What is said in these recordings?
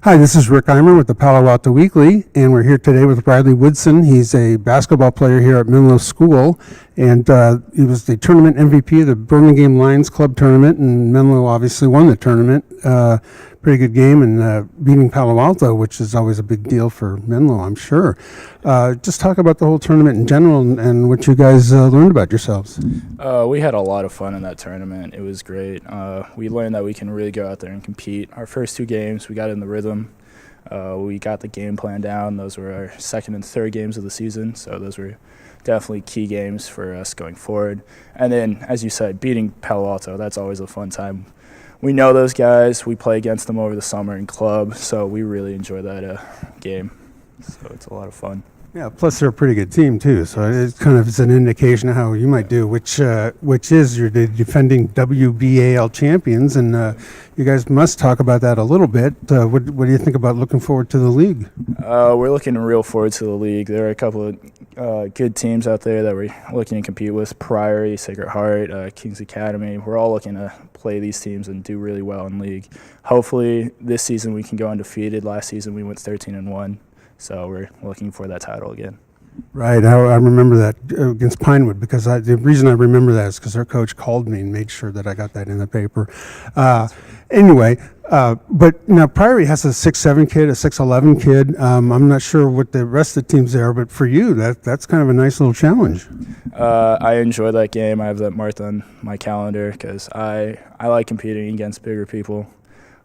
Hi, this is Rick Eymer with the Palo Alto Weekly, and we're here today with Bradley Woodson. He's a basketball player here at Menlo School, and he was the tournament MVP of the Birmingham Lions Club tournament, and Menlo obviously won the tournament. Pretty good game, and beating Palo Alto, which is always a big deal for Menlo, I'm sure. Just talk about the whole tournament in general and what you guys learned about yourselves. We had a lot of fun in that tournament. It was great. We learned that we can really go out there and compete. Our first two games, we got in the rhythm. We got the game plan down. Those were our second and third games of the season, so those were definitely key games for us going forward. And then, as you said, beating Palo Alto, that's always a fun time. We know those guys. We play against them over the summer in club, so we really enjoy that game. So it's a lot of fun. Yeah, plus they're a pretty good team too, so it kind of is an indication of how you might do, which is you're the defending WBAL champions, and you guys must talk about that a little bit. What do you think about looking forward to the league? We're looking real forward to the league. There are a couple of good teams out there that we're looking to compete with: Priory, Sacred Heart, Kings Academy. We're all looking to play these teams and do really well in league. Hopefully this season we can go undefeated. Last season we went 13-1. So we're looking for that title again. Right. I remember that against Pinewood, because the reason I remember that is because their coach called me and made sure that I got that in the paper. Anyway, but now Priory has a 6'7" kid, a 6'11" kid. I'm not sure what the rest of the teams are, but for you, that's kind of a nice little challenge. I enjoy that game. I have that marked on my calendar because I like competing against bigger people.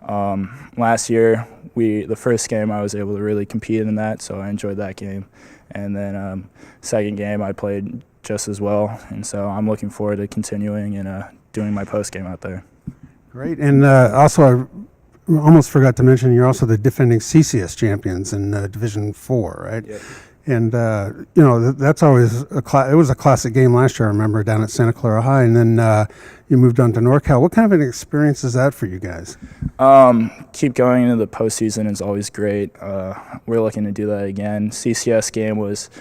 Last year, the first game I was able to really compete in that, so I enjoyed that game. And then second game I played just as well, and so I'm looking forward to continuing and doing my post game out there. Great, and also I almost forgot to mention you're also the defending CCS champions in Division 4, right? Yep. And that's always it was a classic game last year. I remember down at Santa Clara High, and then you moved on to NorCal. What kind of an experience is that for you guys? Keep going into the postseason is always great. We're looking to do that again. CCS game was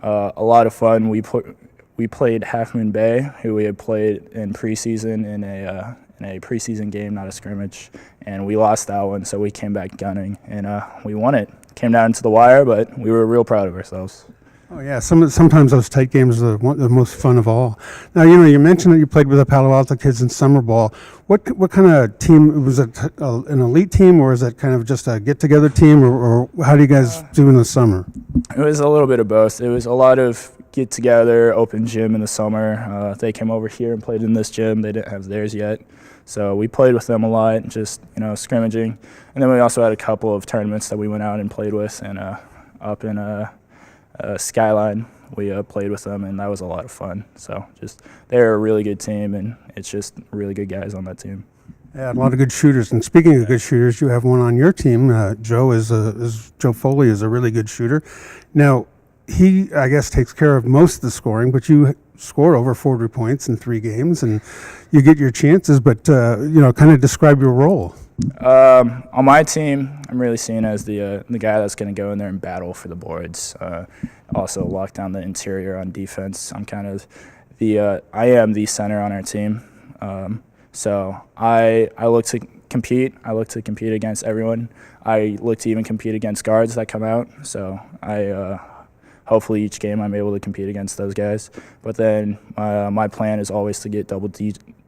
a lot of fun. We played Half Moon Bay, who we had played in preseason in a preseason game, not a scrimmage, and we lost that one. So we came back gunning, and we won it. Came down to the wire, but we were real proud of ourselves. Oh yeah, sometimes those tight games are the most fun of all. Now you mentioned that you played with the Palo Alto kids in summer ball. What kind of team was it? An elite team, or is it kind of just a get together team, or how do you guys do in the summer? It was a little bit of both. It was a lot of get together, open gym in the summer. They came over here and played in this gym. They didn't have theirs yet. So we played with them a lot, just scrimmaging, and then we also had a couple of tournaments that we went out and played with, and up in Skyline we played with them, and that was a lot of fun. So they're a really good team, and it's just really good guys on that team. Yeah, a lot of good shooters. And speaking of good shooters, you have one on your team. Joe Joe Foley is a really good shooter. Now he, I guess, takes care of most of the scoring, but you score over 40 points in 3 games, and you get your chances. But kind of describe your role. On my team, I'm really seen as the guy that's going to go in there and battle for the boards. Also lock down the interior on defense. I'm kind of I am the center on our team. So I look to compete. I look to compete against everyone. I look to even compete against guards that come out. So hopefully each game I'm able to compete against those guys. But then my plan is always to get double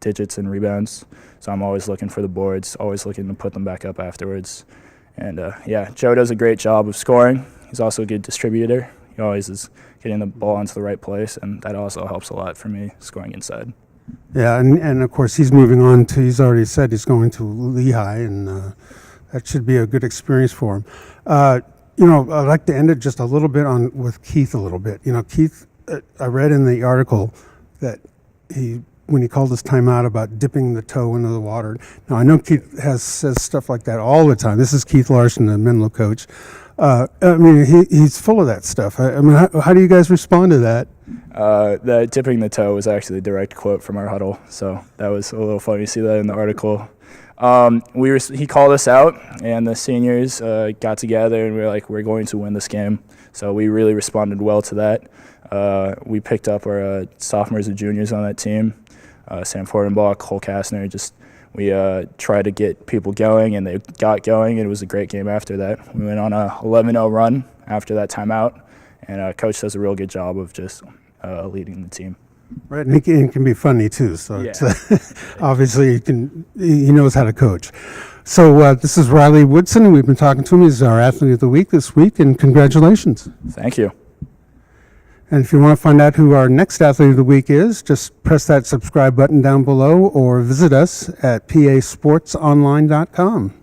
digits in rebounds. So I'm always looking for the boards, always looking to put them back up afterwards. And Joe does a great job of scoring. He's also a good distributor. He always is getting the ball into the right place, and that also helps a lot for me scoring inside. Yeah, and of course he's moving on to, he's already said he's going to Lehigh, and that should be a good experience for him. I'd like to end it just a little bit with Keith a little bit. Keith, I read in the article that when he called his timeout about dipping the toe into the water. Now, I know Keith says stuff like that all the time. This is Keith Larson, the Menlo coach. He's full of that stuff. How do you guys respond to that? The dipping the toe was actually a direct quote from our huddle, so that was a little funny to see that in the article. He called us out, and the seniors got together, and we were like, we're going to win this game. So we really responded well to that. We picked up our sophomores and juniors on that team. Sam Fordenbach, Cole Kastner, we tried to get people going, and they got going, and it was a great game after that. We went on a 11-0 run after that timeout, and Coach does a real good job of just leading the team. Right, and he can be funny too. So Yeah. it's, obviously he knows how to coach. So this is Riley Woodson, and we've been talking to him. He's our Athlete of the Week this week, and congratulations. Thank you. And if you want to find out who our next Athlete of the Week is, just press that subscribe button down below or visit us at pasportsonline.com.